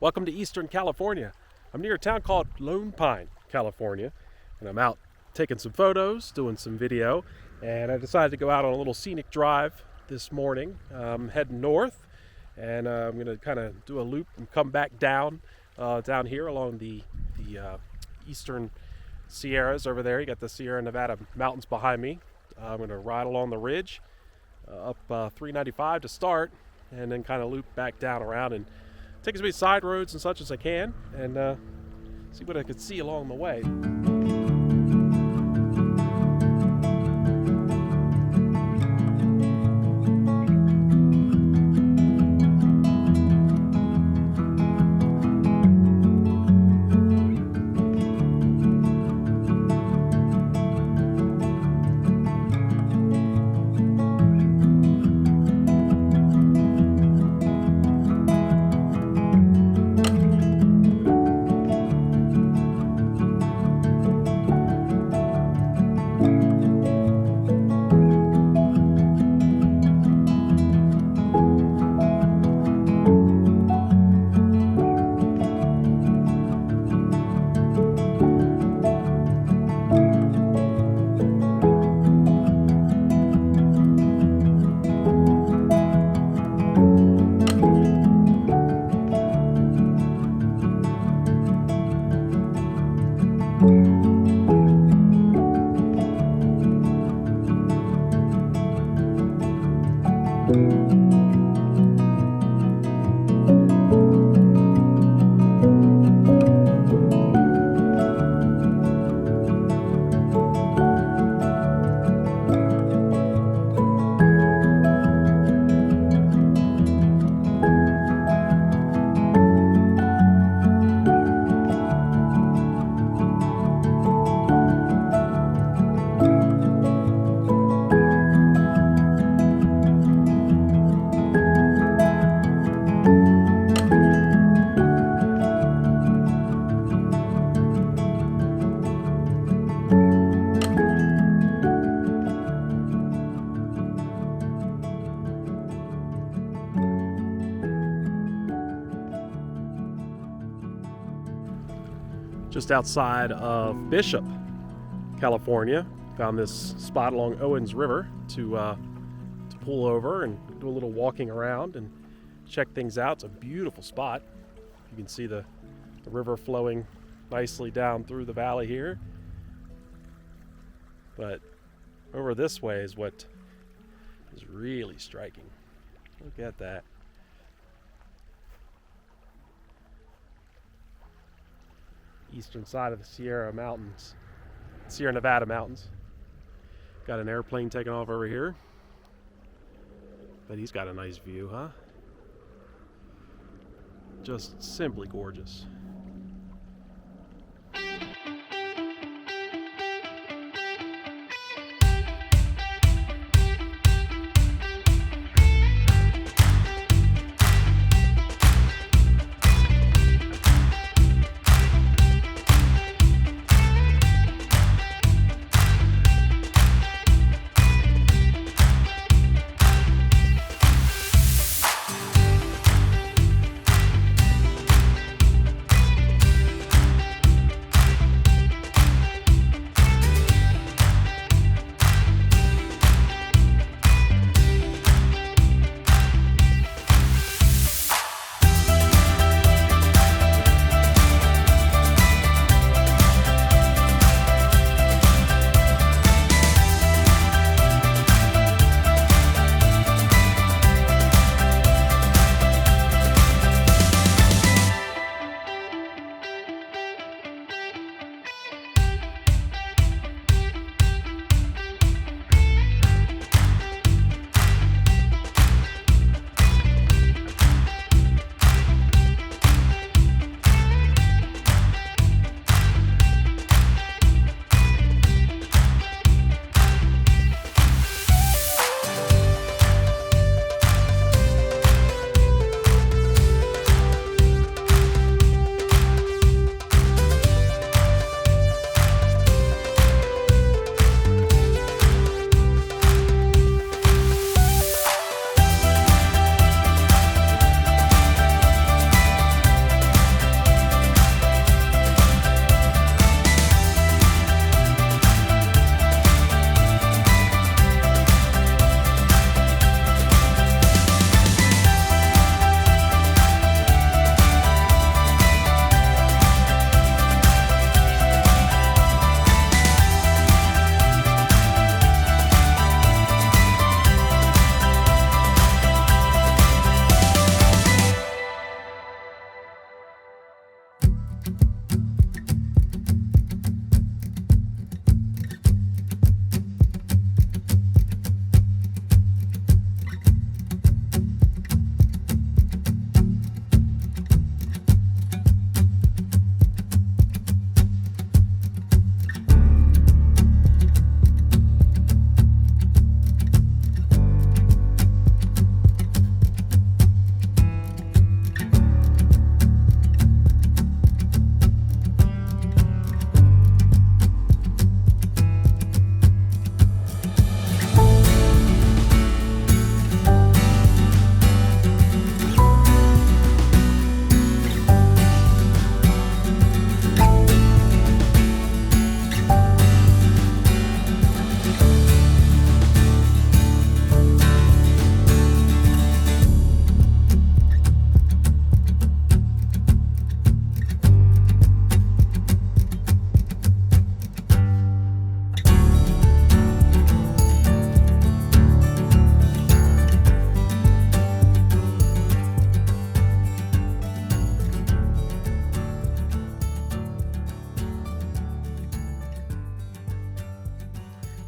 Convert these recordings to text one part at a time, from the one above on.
Welcome to Eastern California. I'm near a town called Lone Pine, California, and I'm out taking some photos, doing some video, and I decided to go out on a little scenic drive this morning. I'm heading north, and I'm going to kind of do a loop and come back down here along the eastern Sierras over there. You got the Sierra Nevada mountains behind me. I'm going to ride along the ridge up 395 to start, and then kind of loop back down around and take as many side roads and such as I can, and see what I could see along the way. Just outside of Bisop, California. Found this spot along Owens River to pull over and do a little walking around and check things out. It's a beautiful spot. You can see the river flowing nicely down through the valley here. But over this way is what is really striking. Look at that. Eastern side of the Sierra Nevada mountains. Got an airplane taking off over here. But he's got a nice view, huh? Just simply gorgeous.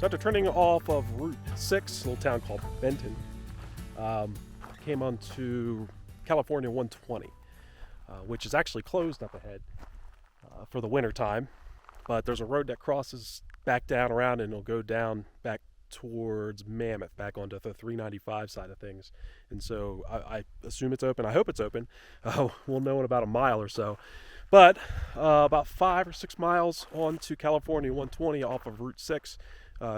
So after turning off of Route 6, a little town called Benton, came onto California 120, which is actually closed up ahead for the winter time. But there's a road that crosses back down around, and it'll go down back towards Mammoth, back onto the 395 side of things. And so I assume it's open. I hope it's open. We'll know in about a mile or so. But about 5 or 6 miles onto California 120 off of Route 6,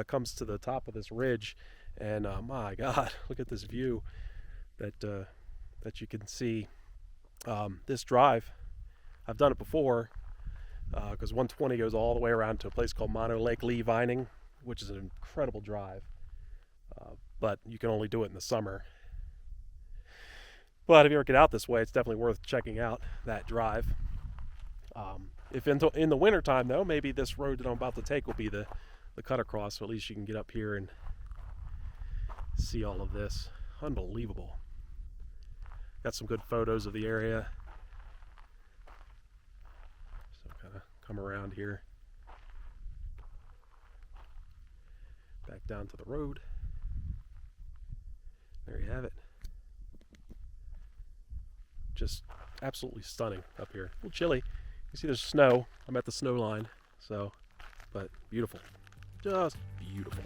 comes to the top of this ridge, and my God, look at this view that you can see. This drive, I've done it before, because 120 goes all the way around to a place called Mammoth Lakes and Bisop, which is an incredible drive, but you can only do it in the summer. But if you ever get out this way, it's definitely worth checking out that drive. If in the winter time, though, maybe this road that I'm about to take will be the cut across, so at least you can get up here and see all of this. Unbelievable. Got some good photos of the area. So kind of come around here, back down to the road. There you have it. Just absolutely stunning up here. A little chilly. You see there's snow. I'm at the snow line, so, but beautiful. Just beautiful.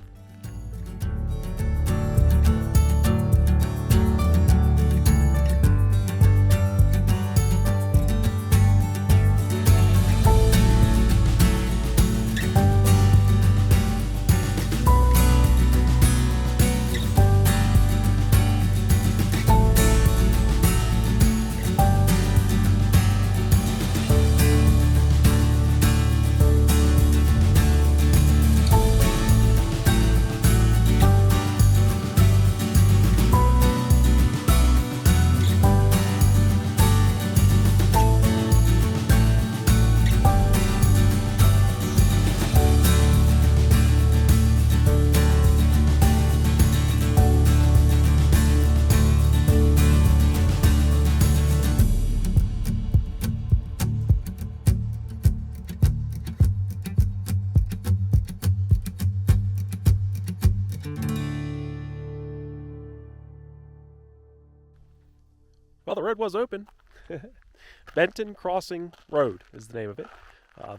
Well, the road was open. Benton Crossing Road is the name of it.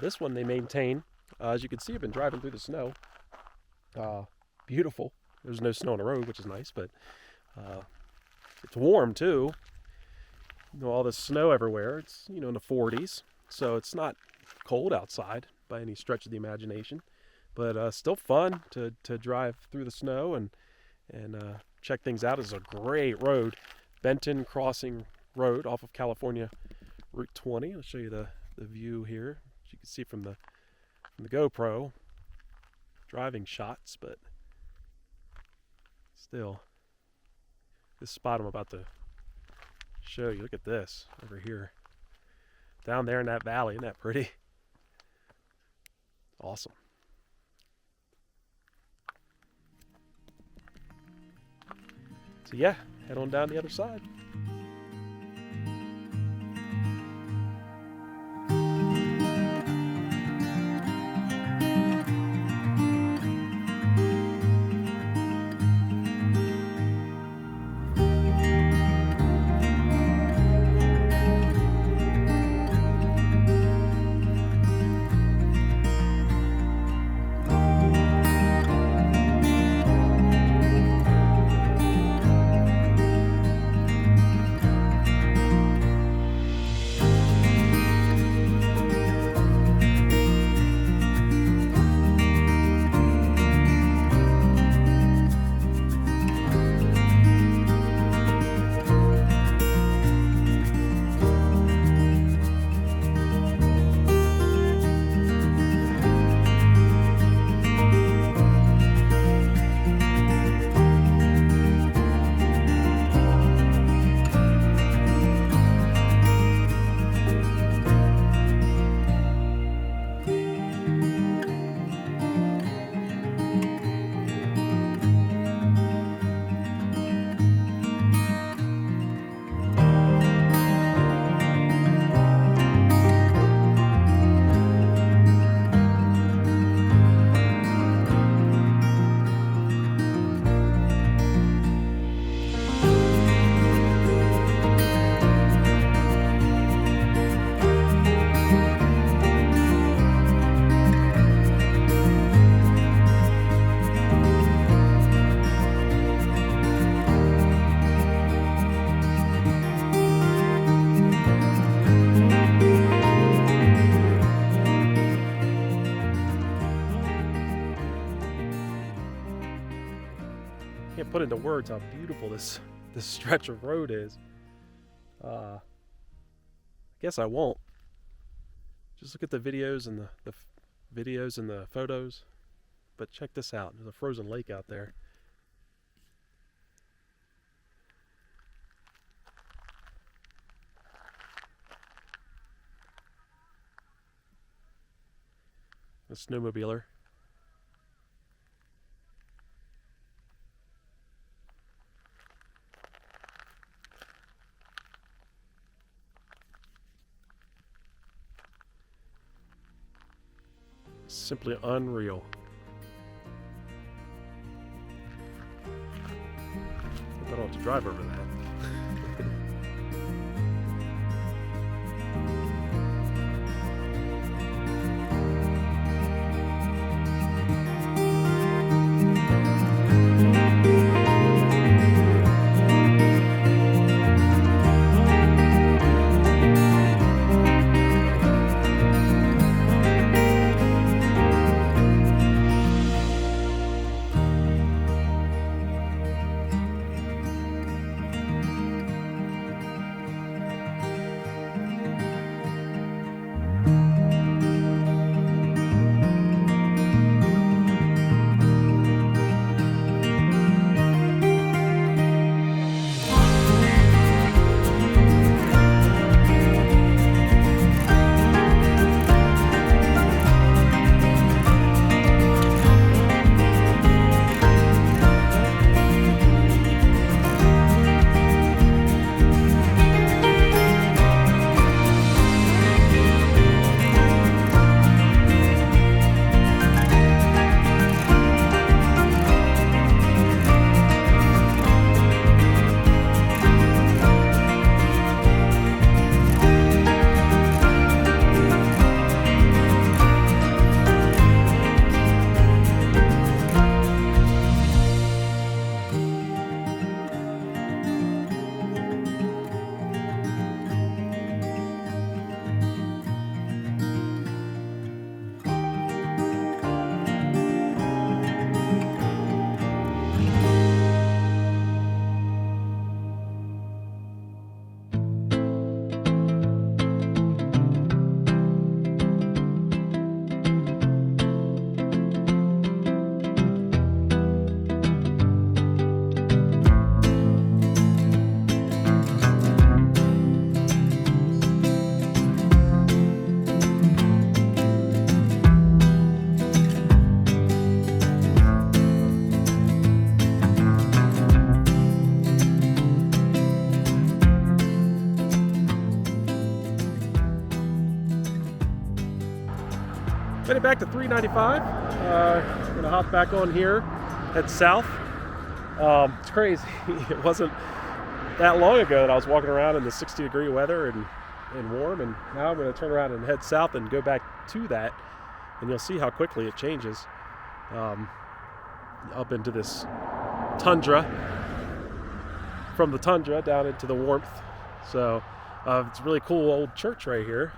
This one they maintain. As you can see, I've been driving through the snow. Beautiful. There's no snow on the road, which is nice, but it's warm too. All this snow everywhere. It's in the 40s, so it's not cold outside by any stretch of the imagination, but still fun to drive through the snow and check things out. It's a great road. Benton Crossing Road off of California Route 20. I'll show you the view here. As you can see from the GoPro driving shots, but still, this spot I'm about to show you. Look at this over here. Down there in that valley. Isn't that pretty? Awesome. So yeah, head on down the other side. put into words how beautiful this stretch of road is. I guess I won't. Just look at the videos and the videos and the photos. But check this out. There's a frozen lake out there. A snowmobiler. Simply unreal. I don't have to drive over that. Headed back to 395. Gonna hop back on here, head south. It's crazy. It wasn't that long ago that I was walking around in the 60-degree weather and warm, and now I'm gonna turn around and head south and go back to that, and you'll see how quickly it changes up into this tundra, from the tundra down into the warmth. So it's a really cool old church right here.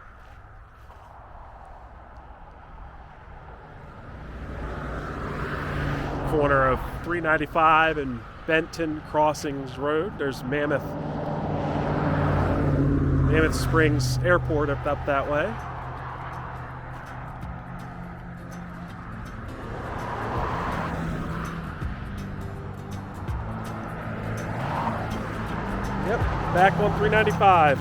Corner of 395 and Benton Crossing Road. There's Mammoth Springs Airport up that way. Yep, back on 395.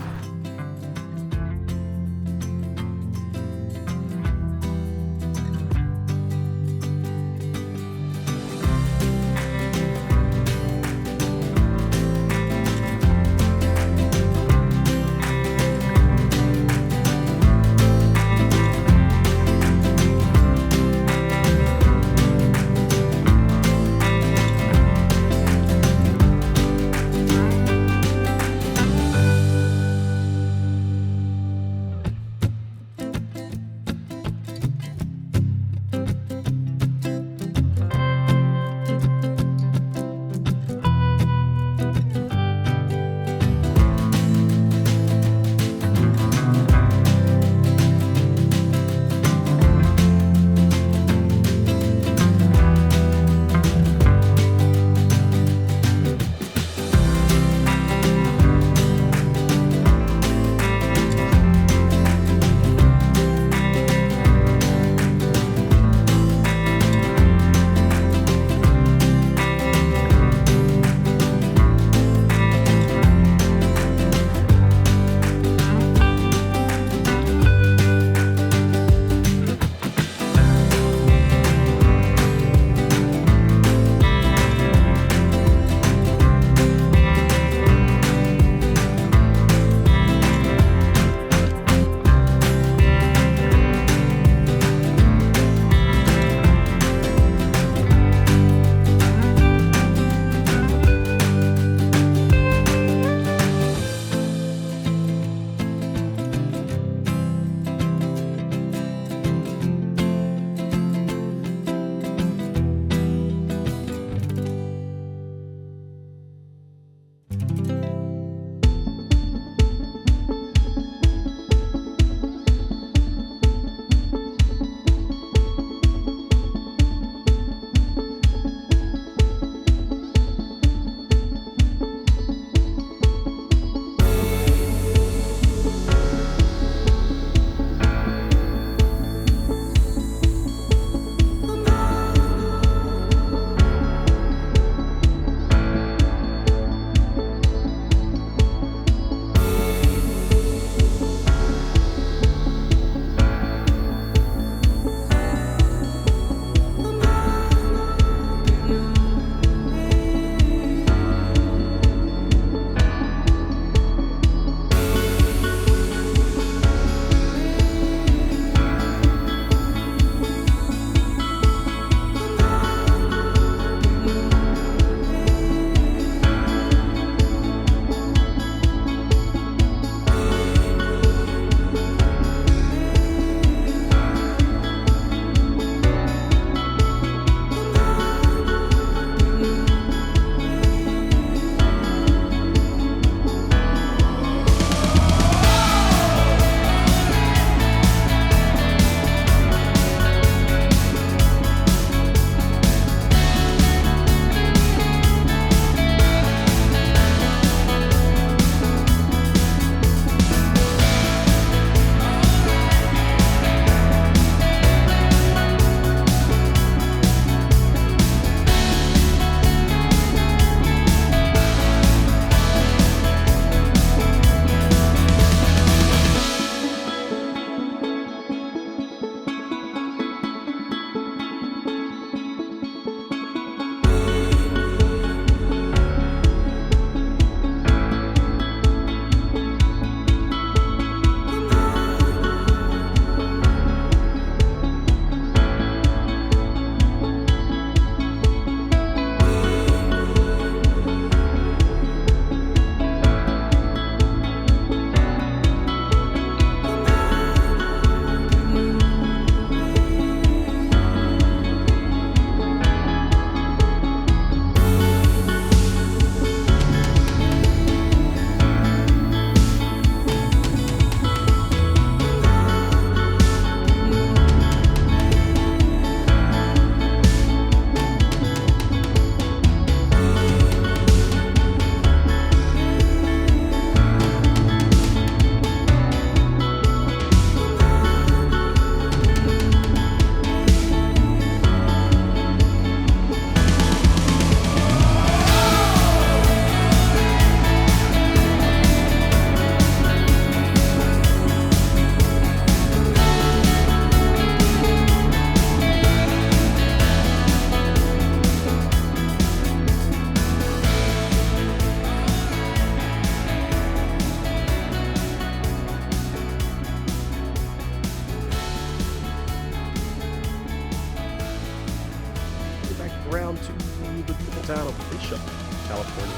around to the little town of Bisop, California.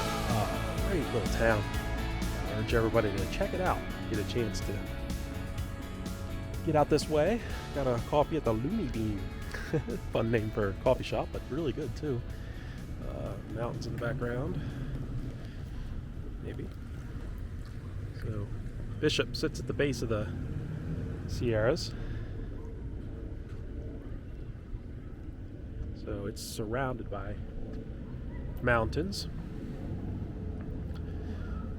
Great little town. I urge everybody to check it out. Get a chance to get out this way. Got a coffee at the Looney Bean. Fun name for a coffee shop, but really good too. Mountains in the background. Maybe. So Bisop sits at the base of the Sierras. So it's surrounded by mountains.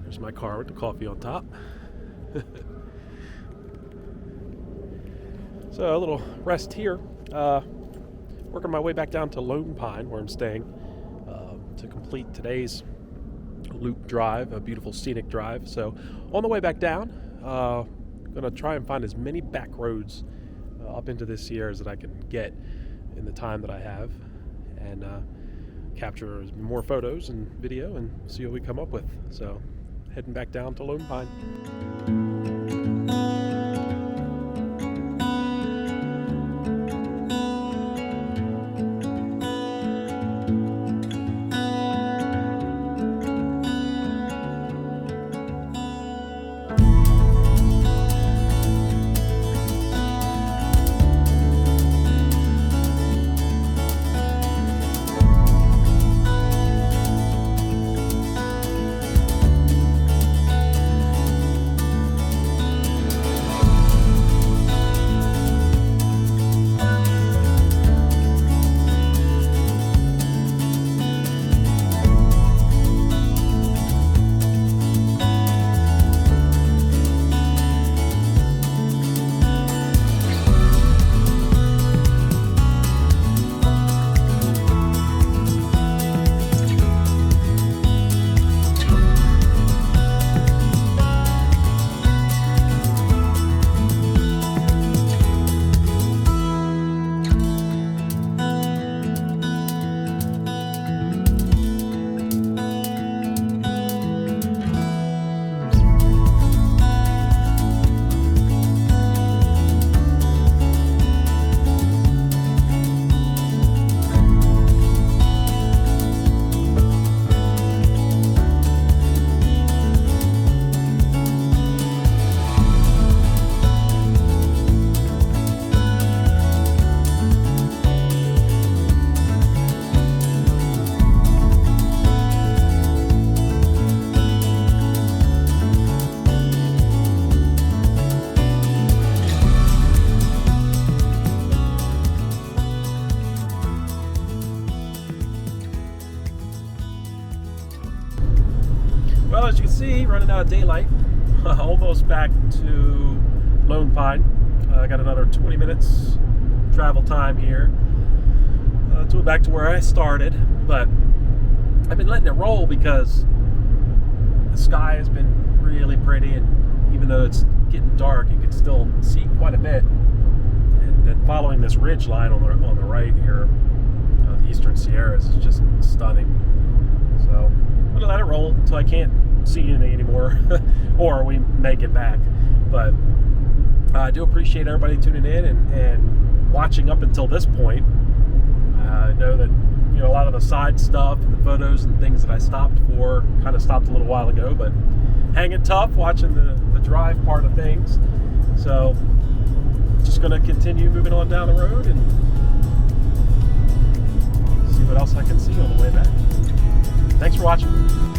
There's my car with the coffee on top. So a little rest here. Working my way back down to Lone Pine, where I'm staying, to complete today's loop drive, a beautiful scenic drive. So on the way back down, going to try and find as many back roads up into the Sierras that I can get in the time that I have, and capture more photos and video and see what we come up with. So heading back down to Lone Pine. Well, as you can see, running out of daylight. Almost back to Lone Pine. I got another 20 minutes travel time here to back to where I started, but I've been letting it roll because the sky has been really pretty, and even though it's getting dark, you can still see quite a bit. And then following this ridge line on the right here, the Eastern Sierras, is just stunning. So I'm gonna let it roll until I can't see anything anymore, or we make it back. But I do appreciate everybody tuning in and watching up until this point. I know that a lot of the side stuff and the photos and things that I stopped for kind of stopped a little while ago, but hanging tough watching the drive part of things. So just going to continue moving on down the road and see what else I can see on the way back. Thanks for watching.